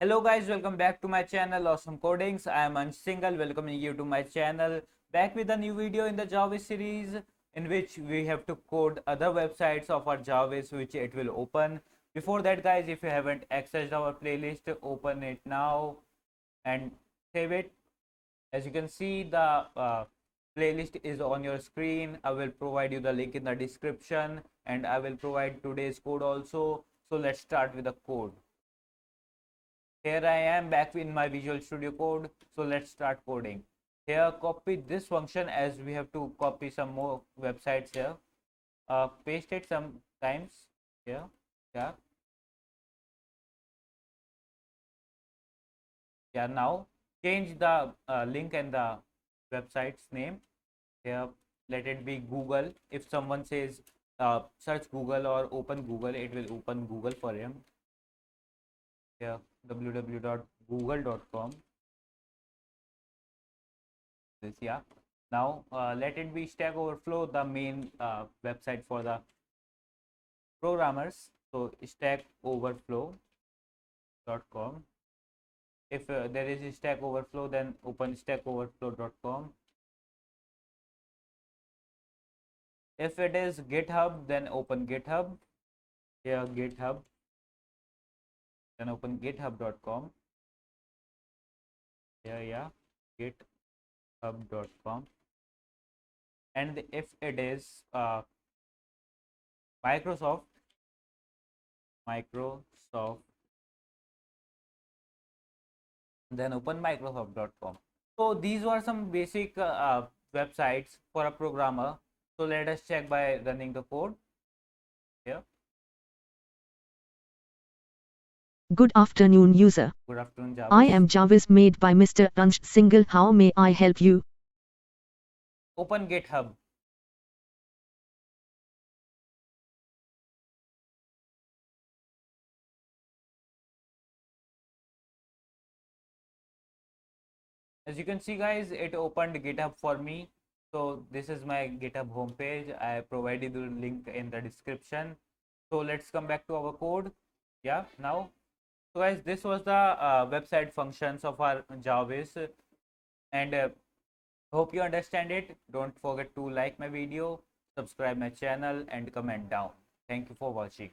Hello guys, welcome back to my channel Awesome Codings. I am Ansh Singhal, welcoming you to my channel. Back with a new video in the J.A.R.V.I.S series in which we have to code other websites of our J.A.R.V.I.S which it will open. Before that guys, if you haven't accessed our playlist, open it now and save it. As you can see, the playlist is on your screen. I will provide you the link in the description and I will provide today's code also. So let's start with the code. Here I am back in my Visual Studio Code. So let's start coding. Here copy this function as we have to copy some more websites here. Paste it sometimes here. Yeah. Yeah. Now change the link and the website's name. Here let it be Google. If someone says search Google or open Google, it will open Google for him. Here www.google.com. This, yeah. Now let it be Stack Overflow, the main website for the programmers. So stackoverflow.com. If there is Stack Overflow, then open stackoverflow.com. If it is GitHub, then open GitHub. Here GitHub, then open github.com. Here, yeah, github.com. And if it is Microsoft, then open microsoft.com. So these were some basic websites for a programmer. So let us check by running the code here. Good afternoon, user. Good afternoon, I J.A.R.V.I.S. am J.A.R.V.I.S made by Mr. Ansh Singhal. How may I help you? Open GitHub. As you can see guys, it opened GitHub for me. So this is my GitHub homepage. I provided the link in the description. So let's come back to our code. Yeah, now. So guys, this was the website functions of our J.A.R.V.I.S. And hope you understand it. Don't forget to like my video, subscribe my channel and comment down. Thank you for watching.